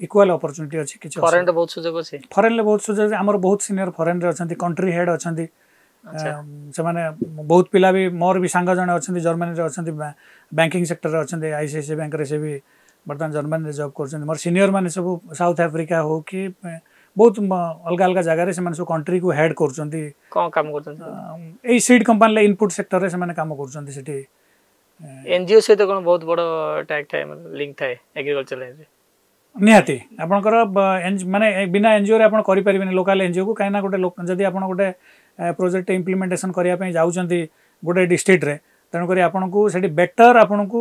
इक्वाल अपॉर्चुनिटी अच्छी किसी फॉरेन रे बहुत सुजोग अछि फॉरेन ले बहुत सुजोग आमर बहुत सीनियर फॉरेन रे अछंती कंट्री हेड अछंती से माने बहुत पिला भी मोर भी सांग जने अछंती जर्मनी रे अछंती बैंकिंग सेक्टर रे अछंती आईसीआईसीआई बैंक रे से भी बर्तमान जर्मनी रे जॉब करछंती मोर सीनियर माने सब साउथ अफ्रीका हो कि बहुत अलग अलग जगह से सब कंट्री को हेड कर कौन काम करछन सीड कंपनी इनपुट सेक्टर रे से काम कर एनजीओ सहित कौन बहुत बड़ टैग थाए लिंक थाए एग्रीकल्चर लाइन रे निहाती आपणकर माने बिना एनजीओ रे आपण करि परिबेनी लोकल एनजीओ को काइना गोटे जदि आपण गोटे प्रोजेक्ट इम्प्लीमेंटेशन करिया पई जाउचंती गोटे डिस्ट्रिक्ट रे तेणुक आपन को से बेटर आपन को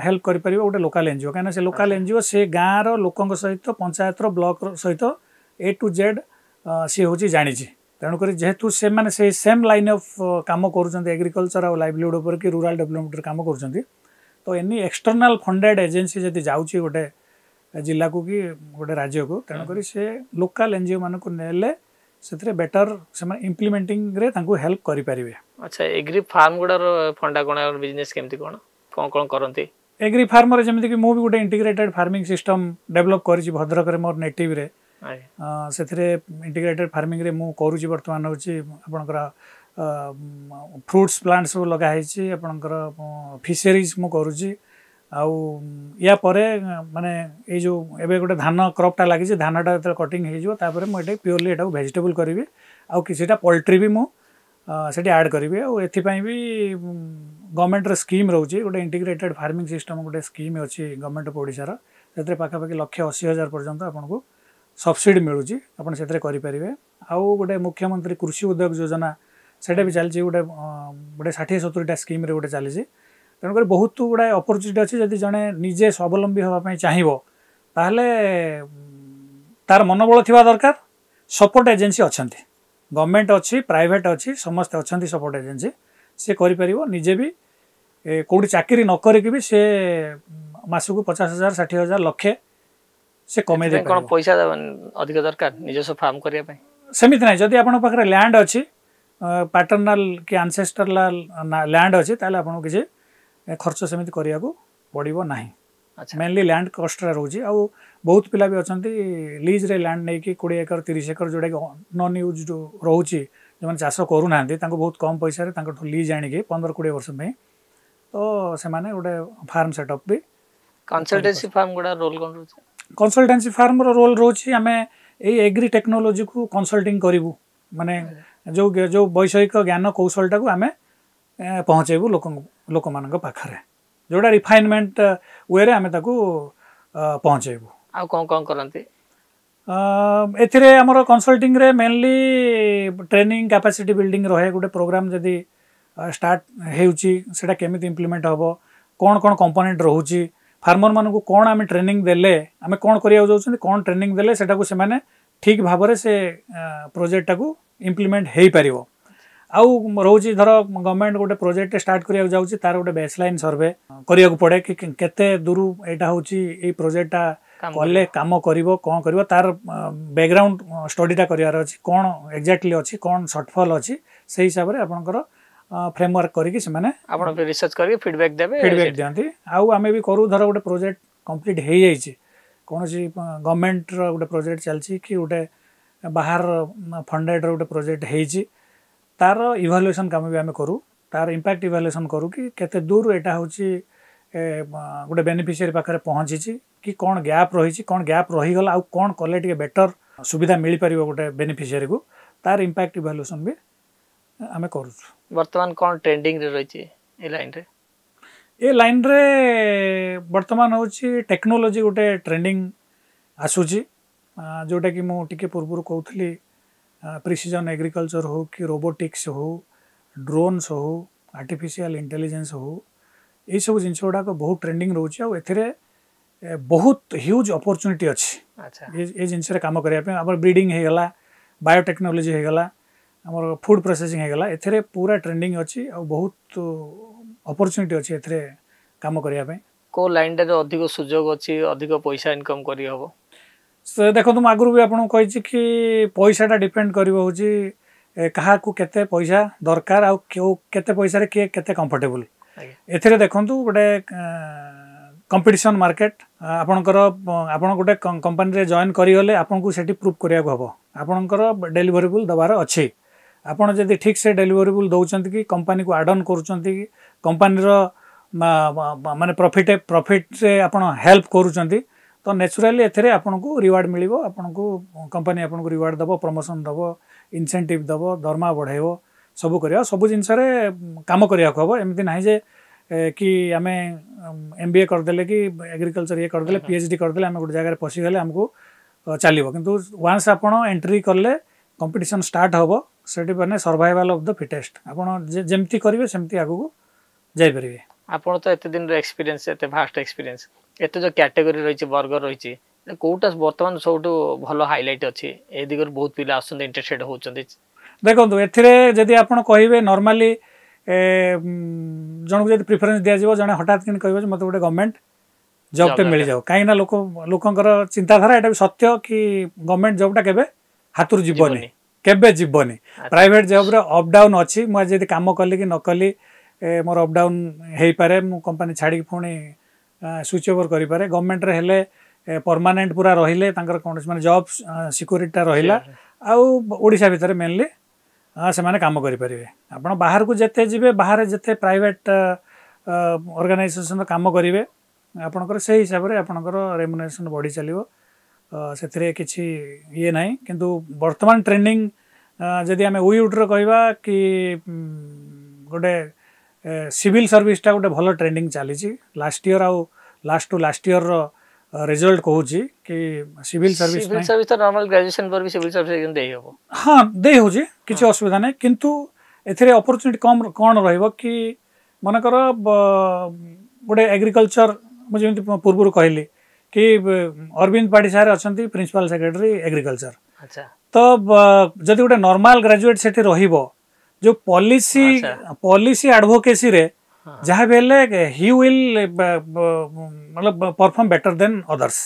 हेल्प कर गोटे लोकल एनजीओ कहीं से लोकल एनजीओ से गाँव लोक सहित पंचायत ब्लॉक सहित ए टू जेड सी हूँ जानी तेणुक जेहेतु से मैंने से सेम लाइन ऑफ काम कर एग्रीकल्चर और लाइवलीहुड उपर कि रूरल डेवलपमेंट काम कर तो एनी एक्सटर्नाल फंडेड एजेंसी जब जाऊँगी गोटे जिला को कि गोटे राज्य को तेणुक से लोकल एनजीओ मान को नेले से बेटर से इम्प्लीमेंटिंग रे तांको हेल्प करि परिबे। अच्छा एग्री फार्म गुडार फंडा कोना बिजनेस केमती कोन करंती एग्री फार्मर जमती कि मु भी गोटे इंटीग्रेटेड फार्मिंग सिस्टम डेवलप करिछि भद्रक रे मोर नेटिव रे सेथिरे इंटीग्रेटेड फार्मिंग रे मु करूछि वर्तमान होछि आपनकर फ्रूट्स प्लांट्स लगा है आपनकर फिशरीज मु करूछि आउ या परे माने ए जो एबे गोटे धान क्रॉपटा लागि धानटा जब कटिंग हो तापर मुझे प्योरली एटा वेजिटेबल करी आउ किसीटा पोल्ट्री भी मुझे ऐड करी और एथिपाई भी गवर्नमेंट स्कीम रोचे गोटे इंटीग्रेटेड फार्मिंग सिस्टम गोटे स्कीम अच्छी गवर्नमेंट ऑफ ओडिशार से पाखापाखि 1,80,000 पर्यंत आपको सब्सिडी मिलूँ आपड़ करें आउ गोटे मुख्यमंत्री कृषि उद्योग योजना सेटा भी चलती गोटे गोटे 60-70टा स्कीम गोटे चली तेणुक बहुत गुड़ाए अपरचुनिटी अच्छी जब जड़े निजे स्वावलम्बी हाँपाई चाहिए ताहले तार मनोबल थिबा दरकार सपोर्ट एजेंसी अच्छा गवर्नमेंट अच्छी प्राइवेट अच्छी समस्ते अच्छा सपोर्ट एजेंसी सी कर निजे भी कौटी चाकरी न करिक भी से मासक 50,000 60,000 लक्षे से कमे दे कौन पैसा अधिक दरकार निजस्व फार्म करने सेमिति ना जदि आपन पाखरे लैंड अच्छी पैटर्नल कि एंसेस्टरल लैंड अच्छी ताले आपन किसी खर्च सेमिति करिया को पड़िबो नाही। अच्छा मेनली लैंड कॉस्ट रोची आउ बहुत पिला भी अच्छा लीज रे लैंड नहीं कि 20 एकर 30 एकर जोड़ा कि नॉन यूज रोची जो मैंने चाष करूना बहुत कम पैसा लीज आनिक 15-20 वर्ष में तो से माने गोटे फार्म सेटअप भी कंसल्टेंसी फार्म गुडा रोल कौन रोचे कंसल्टेंसी फार्म रो रोल रोची आमे ए एग्री टेक्नोलॉजी को कंसल्टिंग करिवु माने जो जो वैषयिक ज्ञान कौशलटा को आमे पहुँचेबू लोक मान पाखरे जोड़ा रिफाइनमेंट वे आम पहुँचेबू आ कौन कौन करते एथिरे हमर कंसल्टिंग रे मेनली ट्रेनिंग कैपेसिटी बिल्डिंग रहे गोटे प्रोग्राम जदि स्टार्ट होउची सेटा केमिति इम्प्लीमेंट हबो कौन कौन कंपोनेंट रोची फार्मर मान को कौन आम ट्रेनिंग देले आम कौन करिया जाउछन कौन ट्रेनिंग देले सेटा को से माने ठीक भाव में से प्रोजेक्ट को इम्प्लीमेंट हो पारिबो आउ रोची धर गवर्नमेंट गोटे प्रोजेक्ट स्टार्ट करिया जाउची तार गोटे बेसलाइन सर्वे करिया को पड़े कि केते दूर एटा होची ए प्रोजेक्टटा कले काम करिवो कोन करिवो तार बैकग्राउंड स्टडीटा करियार अछि कोन एक्जेक्टली अछि कोन शॉर्टफॉल अछि से हिसाब रे आपनकर फ्रेमवर्क करिकि से माने आपन रिसर्च करिकि फीडबैक देबे फीडबैक दियंती आउ आमे भी करू धर गोटे प्रोजेक्ट कंप्लीट हे जाइछि कोनसी गवर्नमेंट रो गोटे प्रोजेक्ट चलछि कि गोटे बाहर फंडेड रो गोटे प्रोजेक्ट हेछि तार इवालुएशन काम भी आम करूँ तार इम्पैक्ट इवालुएशन करूँ कि केते दूर एटा होची गोटे बेनिफिशियरी पाखे पहुँची कि कौन गैप रही कौन गैप रहीगला आउ कौन कले टे बेटर सुविधा मिल पार गोटे बेनिफिशियरी को तार इम्पैक्ट इवालुएशन भी आम करूँ। वर्तमान कौन ट्रेंडिंग रे रही ए लाइन रे ए लाइन रे वर्तमान होची टेक्नोलोजी गोटे ट्रेंडिंग आसूची जोटा कि मु टिके पूर्व कहूली प्रिसिजन एग्रीकल्चर हो कि रोबोटिक्स हो ड्रोन्स हो आर्टिफिशियल इंटेलिजेंस हो ये सब जिन गुड़ाक बहुत ट्रेंडिंग रोचे आ बहुत ह्यूज अपॉर्चुनिटी अच्छी अच्छा ये जिनस कम करने ब्रीडिंग होगला बायोटेक्नोलोजी होगला आमर फूड प्रोसेसिंग होगला एथिरे पूरा ट्रेंडिंग अच्छी आ बहुत अपॉर्चुनिटी अच्छी एथिरे काम करने को लाइन रे अधिक सुजोग अच्छी अधिक पैसा इनकम करी हबो देखो तुम आगु भी आपको कही कि पैसाटा डिपेंड कर क्या केते पैसा दरकार आउ केते पैसा रे किए केते कंफर्टेबल एथिरे देखंतु गोटे कंपटीशन मार्केट आपणकर आपण गोटे कंपनी रे जॉइन करिगले आपनको सेठी प्रूफ करिया हबो आपणकर डेलिवरेबल दबार अच्छी आपण जदि ठीक से डेलिवरेबल दउचंती कि कंपनी को एड ऑन करूचंती कंपनी रो माने प्रॉफिट रे आपण हेल्प करूचंती तो नेचुराली एथिरे आपनको रिवार्ड मिलिबो आपनको कंपनी आपनको रिवार्ड दबो प्रमोशन दबो इंसेंटिव दबो दरमा बढ़ाइबो सब करिया सब जिनस रे काम करिया हबो एमति नाही जे कि आमे एमबीए कर देले कि एग्रीकल्चर ये कर देले पीएचडी कर देले आमे गोटे जगह पसी गले हमको चलिबो किंतु वंस आपण एंट्री करले कंपटीशन स्टार्ट हबो सेठी बने सर्वाइवल ऑफ द फिटेस्ट आपण जेमति करिवे सेमति आगु जाई परिवे आपण तो एते दिन रे एक्सपीरियंस एते फास्ट एक्सपीरियंस एते जो कैटेगरी रहिछि बर्गर रहिछि कोटा वर्तमान सबटु भलो हाइलाइट अछि ए दिगर बहुत पिला आसुन इंटरेस्टेड होचंदी देखो एथिरे जदि आपण कहिबे नॉर्मली जन को जब प्रिफरेन्स दिया जाव जन हठात कि कह मत गोटे गवर्नमेंट जॉब टे मिल जाओ कहीं लोक लोकंकर चिंताधारा एटा भी सत्य कि गवर्नमेंट जॉबटा केबे हाथुर जीवनी केबे जीवनी प्राइवेट जॉब रे अप डाउन अछि म जदि काम कली कि न कली मोर अप डाउन हेई पारे मु कंपनी छाड़ी पुणी स्विच ओवर करि पारे गवर्नमेंट रे हेले परमानेंट पूरा रहिले तांकर कोन माने जॉब सिक्योरिटी रहिला आ ओडिसा भीतर मेनली से माने काम करि परिवे आपण बाहर को जते जिवे बाहर जते प्राइवेट ऑर्गेनाइजेशन काम करिवे आपणकर से हिसाब रे आपणकर रेम्युनरेशन बढ़ी चलिवो सेथिरे किछि ये नाही किंतु वर्तमान ट्रेंडिंग जदि आमे उइउड रे कहबा कि गोटे सिविल सर्विस टा गोटे भलो ट्रेंडिंग चली छी लास्ट ईयर आ लास्ट टू लास्ट ईयर रो रिजल्ट कहूची कि सिविल सर्विस तो नॉर्मल ग्रेजुएशन पर भी सिविल सर्विस एग्जाम देई होबो हां देई होजी किछि असुविधा नै किंतु एथिरे अपॉर्चुनिटी कम कोन रहइबो कि मनकर गोटे एग्रीकल्चर मु जेमति पूर्वरु कहली कि अरविंद पाटी सर अछंती प्रिंसिपल सेक्रेटरी एग्रीकल्चर अच्छा तो जदि गोटे नॉर्मल ग्रेजुएट सेठी रहिबो जो पॉलिसी एडवोकेसी रे जहाँ भी ही विल मतलब परफॉर्म बेटर देन अदर्स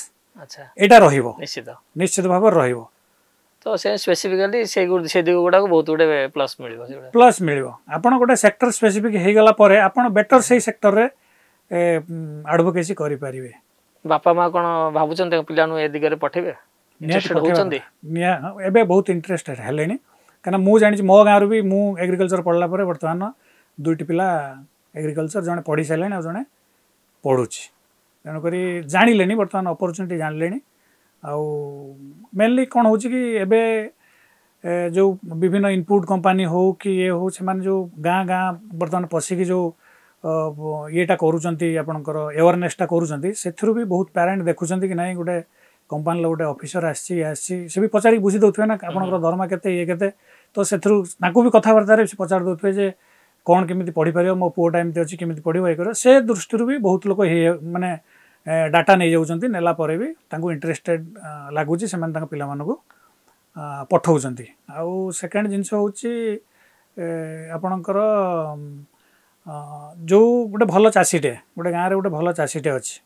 अच्छा एटा रहिबो निश्चित भाव रहिबो तो से स्पेसिफिकली से दिगो गुडा को बहुत गुडे प्लस मिलिबो आपण गोटे सेक्टर स्पेसिफिक हे गला परे आपण बेटर से सेक्टर रे एडवोकेसी करि परिबे बापा मा कोन भाबुचन ते पिलानु ए दिगरे पठेबे इंटरेस्टेड होचंदी एबे बहुत इंटरेस्टेड हेलेनी कना मु जानि मो गाँव भी मु एग्रीकल्चर पढ़ला परे वर्तमान दुईटी पिला एग्रीकल्चर जने पढ़ी सारे आ जने पढ़ुची तेणुक जानिले बर्तमान अपॉर्चुनिटी जानिले आउ मेनली कौन हो कि एबे जो विभिन्न इनपुट कंपनी हो कि ये हो से माने जो गाँ गाँ बर्तमान पशिकी जो येटा करूचंती आपनकर अवेयरनेसटा करूचंती सेथरु भी बहुत पेरेंट देखुचंती कि नहीं गोटे कंपनी गोटे ऑफिसर आसी से भी पचारि बुझी दउथबे ना आपनकर दरमा केते ये केते तो सेथरु नाकु भी कथावार्ता रे पचार दउथबे जे कौन केमिति पढ़ी पारियो मो पुओ टाइम ते अछि केमिति पढ़िबो ए कर से दृष्टि भी बहुत लोक माने डाटा नहीं जाउचंती नेला परे भी तांको इंटरेस्टेड लागुची से माने तांको पिला मानको पठाउचंती आउ सेकंड जिंस होउची आपनकर जो गोटे भल चाषीटे गोटे गाँव गोटे भल चाषीटे अच्छी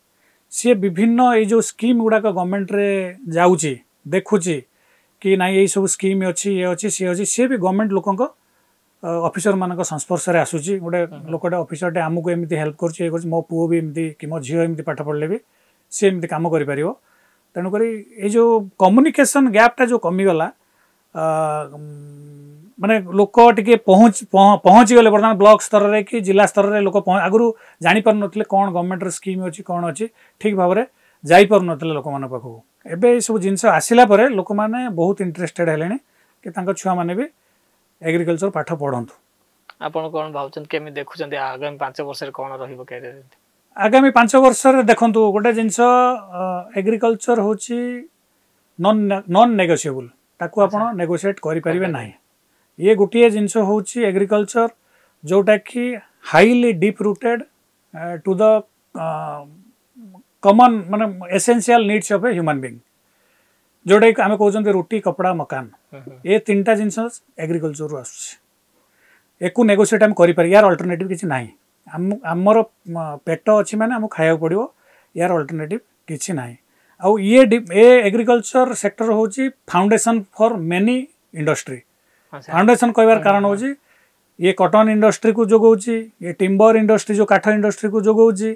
सी विभिन्न ये जो स्कीम गुड़ाक गवर्नमेंट रे जाउची देखुची कि ना ये सब स्कीम अच्छी ये अच्छी सी अच्छी सी भी गवर्नमेंट लोक ऑफिसर मान संस्पर्श में आसूची गोटे लोकटे ऑफिसर आमको एमती हेल्प कर मो पुओ भी एमती कि मो झील एमती पाठ पढ़ले भी सी एमती काम कर तेणुक ये जो कम्युनिकेशन गैपटा जो कमीगला माने लोक टिके पहुँची गले बर्तमान ब्लॉक स्तर रे कि जिला स्तर रे लोक आगु जानी पार नथिले कौन गवर्नमेंट स्कीम अच्छी कौन अच्छी ठीक भाव में जाई पार नथिले लोक मान पाखु एबे सब जिनस आसिला परे लोक माने बहुत इंटरेस्टेड हेलेनी कि तांको छुआ माने भी एग्रीकल्चर पाठ पढ़ंतु आपण कोन भाउचन केमि देखुचंती आगामी 5 वर्ष रे कोन रहिबो कैरियर आगामी 5 वर्ष रे देखंतु गोटे जिनस एग्रीकल्चर होची नॉन नेगोशिएबल ताकू आपण नेगोशिएट करि परिबे नाही ये गोटे जिनस होची एग्रीकल्चर जोटा कि highly deep rooted to the common माने essential needs of a human being जोटा कि आमे कहउचंती रोटी कपड़ा मकान ये तीनटा जिनस एग्रीकल्चर रु आसुची एकु नेगोशिएट हम करि पारि यार अल्टरनेटिव किछि नाही हमर पेट अछि माने हम खाया पड़िबो यार अल्टरनेटिव किछि नाही आउ ये एग्रीकल्चर सेक्टर होची foundation for many industry foundation कहबार कारण होची ये कॉटन इंडस्ट्री को जोगौची ये टिम्बर इंडस्ट्री जो काठ इंडस्ट्री को जोगौची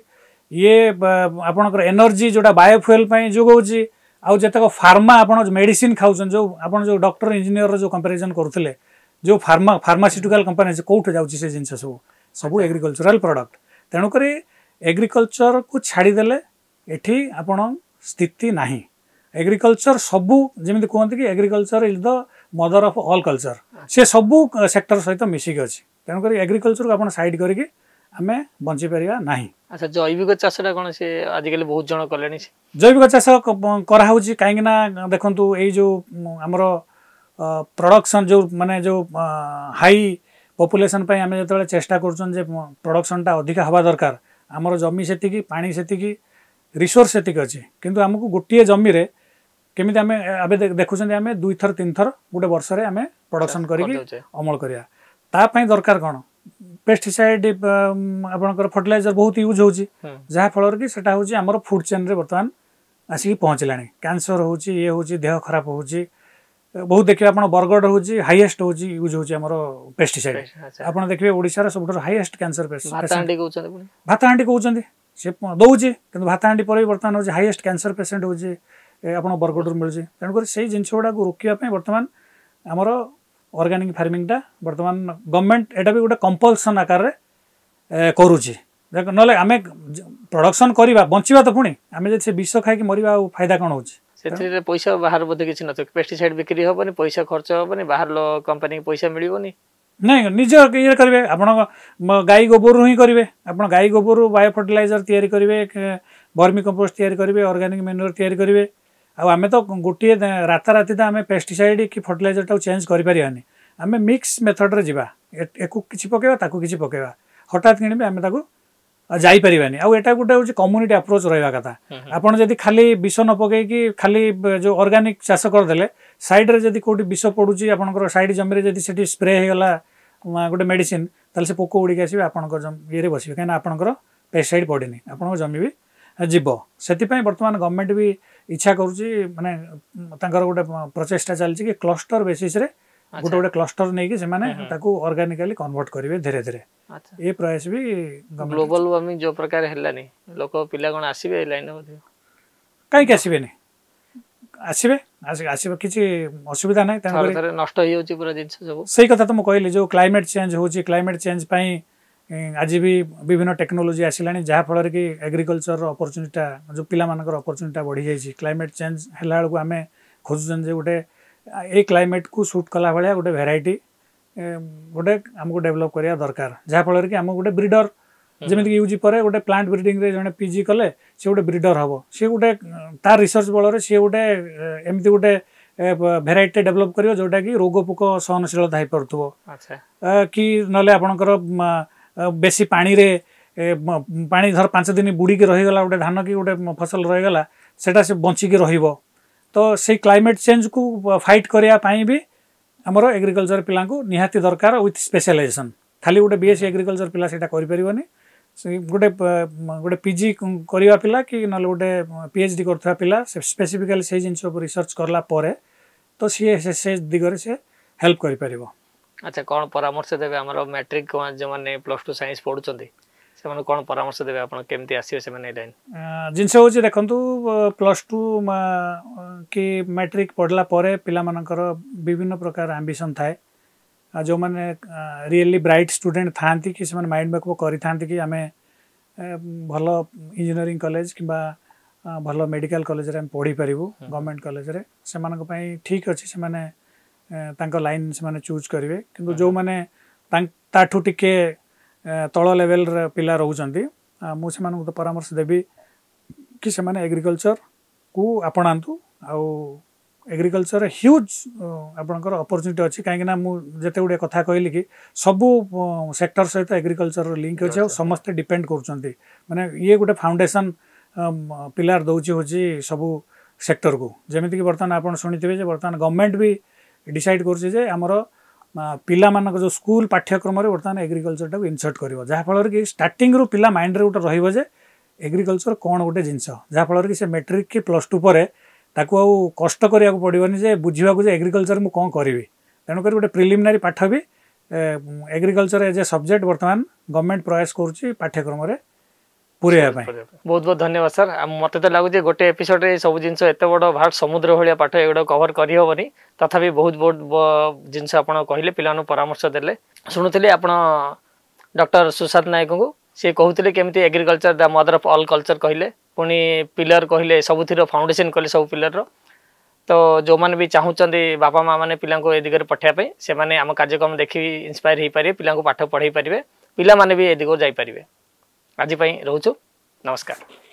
ये आपनकर एनर्जी जोटा बायोफ्यूल पई जोगौची आउ जतक फार्मा आपण मेडिसिन खाउछन जो आपण जो डॉक्टर इंजीनियर जो कंपैरिजन करथले जो फार्मास्यूटिकल कंपनी से कोठ जाउची से जिंस सब एग्रीकल्चरल प्रोडक्ट तेणुक एग्रीकल्चर को छाड़ी देले एठी आपण स्थिति नाही। एग्रीकल्चर सबू जमी कहते कि agriculture is the mother of all culture से सबू सेक्टर सहित मिसिक अच्छी तेणुक एग्रीकल्चर को आप साइड करके आम बंची पारिबा नाही। अच्छा जैविक चाषटा कौन से आजिकल बहुत जन कले जैविक चाष कराऊँगी कहीं देखु ये जो आमर प्रोडक्शन जो माने जो हाई पॉपुलेशन पे आम जो चेष्टा कर प्रोडक्शनटा अधिका हवा दरकार आमर जमी से पानी से रिसोर्स से अच्छी किंतु आमको गोटे जमी रे केमी आम देखुं आम 2 थर 3 थर गोटे वर्ष आम प्रोडक्शन करके अमल करा दरकार कौन पेस्टिसाइड आपंकर फर्टिलाइजर बहुत यूज हो फल कि सेटा हूँ आमर फूड चेन रे बर्तमान आसिक पहुँचला कैंसर हो ये हूँ देह खराब हो बहुत देखिए आप बरगढ़ हूँ हाईएस्ट हूँ यूज हो पेस्टिसाइड आप देखिए ओडिशार सब हाईएस्ट कैंसर भातहांडी कहते सी दौर कि भातहांडी पर बर्तमान हूँ हाईएस्ट कैंसर पेसेंट हूँ आप बरगढ़ मिलूँ तेणुक से जिन गुड़ा रोकने बर्तमान आमर ऑर्गेनिक फार्मिंगटा बर्तमान गवर्नमेंट एटा भी गोटे कंपल्सन आकार करुच्ची देख ना आम प्रोडक्शन करवा बंचा तो पुणी आम से विष खाई मरवा फायदा कौन हो पैसा बाहर बोधे किसी न पेस्टिसाइड बिक्री हेनी पैसा खर्च हेनी बाहर कंपनी पैसा मिलनी नहीं निज ये करेंगे आप गाई गोबर ही करेंगे आप गाई गोबर बायो फर्टिलाइजर तैयारी करेंगे वर्मी कंपोस्ट तैयारी करेंगे ऑर्गेनिक मैन्योर तैयारी करेंगे आम तो गोटे राताराति तो आम पेस्टिसाइड कि फर्टिलाइजर टाक चेंज करें आम मिक्स मेथड रे एको किसी पकेवा ताकू किसी पकेवा हठात कि आम ताकू जाईपारानी आटा गोटे हूँ कम्युनिटी अप्रोच रहा कथा आपड़ जब खाली विष न पकईकि खाली जो ऑर्गेनिक चाष करदे साइड रे जदि कोटी विष पड़ुची आपंकर साइड जमी जदि से स्प्रे होगा गोटे मेडिसिन ताले से पोक उड़ी आसवे आपंकर ये बसवे कहीं आपंकर पेस्टिसाइड पड़ेनि आप जमी भी जीव से बर्तमान गवर्नमेंट भी इच्छा करुच्ची माने गोटे प्रचेषा चलती कि क्लस्टर बेसिस रे गोटे गोटे क्लस्टर नहीं कि ऑर्गेनिकली कन्वर्ट करेंगे धीरे धीरे ये प्रयास भी ग्लोबल वार्मिंग जो प्रकार है लोक पिला कौन आसवे लाइन कहीं आसबे आसबे आसबे किसी असुविधा ना नष्ट हो जिन से कथा तो मुझे कहली जो क्लाइमेट चेंज हो क्लाइमेट चेंज आज भी विभिन्न टेक्नोलोजी आसला जहाँफल कि एग्रीकल्चर अपरचुनिटा जो पिला मानकर अपरचुनिटा बढ़ी जाइए क्लाइमेट चेंज है आम खोजुन गोटे ये क्लाइमेट को सूट कला भाया गोटे भेराइटी गोटे आमको डेभलप करवा दरकार जहाँफल कि आम गोटे ब्रिडर जमीक यूज पर गोटे प्लांट ब्रिडिंग रे जड़े पीजी कले सी गोटे ब्रिडर हम सी गोटे तार रिसर्च बल सी गोटे एमती गोटे भेराइटी डेभलप कर जोटा कि रोग पोक सहनशीलता हो पार्थो कि ना आपणकर बेसी पानी रे पानी धर 5 दिन बुड़ीकी रहीगला गोटे धान कि गोटे फसल रहीगला सेटा से बंचिकी रहिबो तो से क्लाइमेट चेंज को फाइट करने भी आमर एग्रीकल्चर पिला निहाती दरकार विथ स्पेशलाइजेशन खाली गोटे बीएससी एग्रीकल्चर पिला सेटा करिपरिबनी गोटे गोटे पीजी करवा पिला कि ना गोटे पीएचडी करथवा पिला स्पेसिफिकली से जिन रिसर्च करला परे तो से दिगरे से हेल्प करिपरिबो। अच्छा कौन परामर्श देवे आमर मैट्रिक जो मैंने +2 साइंस पढ़ुंट से कौन परामर्श देवे आप केमती आसवे से लाइन जिनस हूँ देखु +2 कि मैट्रिक पढ़ला परे पिला मानकर विभिन्न प्रकार आंबिशन थाए जो मैंने रियली ब्राइट स्टूडेंट था कि से माइंड मेकअप करि कि आम भल इंजीनियरिंग कॉलेज किंबा भल मेडिकल कॉलेज रे पढ़ी पारिबु गवर्नमेंट कॉलेज रे से मानक पई ठीक अछि से माने तांको लाइन से माने चूज करिवे किंतु जो माने ताठू टिके तल लेवल रे पिला रहउचंती मु से मानक तो परामर्श देबी कि से माने एग्रीकल्चर को अपनांतु आउ एग्रीकल्चर ह्यूज आपंकर अपरचुनिटी अच्छी कहीं जिते गुड़े कथा कहली कि सबू सेक्टर सहित एग्रीकल्चर लिंक अच्छे और समस्ते डिपेंड कर माने ये गोटे फाउंडेशन पिलार दौची हूँ सबू सेक्टर को जमीक कि बर्तमान आप शुणिथे बर्तमान गवर्नमेंट भी डिसाइड कर पिला मानक जो स्कूल पाठ्यक्रम बर्तमान एग्रीकल्चर टाक इनसर्ट कर जहाँफल कि स्टार्टिंग रू पिला माइंड रे गोटे रही एग्रीकल्चर कौन गोटे जिनस जहाँफल कि मेट्रिक कि +2 पर ताकू आउ कष्ट करिया को पड़िबनी जे बुझिबा को जे एग्रीकल्चर मु कोन करिवि तेणु कर गोटे प्रिलिमिनारी पाठ भी एग्रीकल्चर एज ए सब्जेक्ट बर्तमान गवर्नमेंट प्रयास करुच्ची पाठ्यक्रम रे पूरे बहुत बहुत धन्यवाद सर मत तो लगुच गोटे एपिसोड सब जिन एत बड़ भारत समुद्र भाया पाठ एगुड़ा कवर करहबनी तथापि बहुत बहुत जिनस आप कहले पिला परामर्श देले शुणुली आप डॉक्टर सुशांत नायक को सी कहते केमती agriculture the mother of all culture कहले पुणी पिलर कहले सबुथिर फाउंडेशन कहले सब पिलर तो जो मैंने भी चाहूँगी बापा माँ मैंने पिला ए दिगरे पठाइबा से माने आम कार्यक्रम देखि इंस्पायर हो पारे पिला पाठ पढ़ाई पारे पिला माने भी ए दिग जापारे आज रोचु नमस्कार।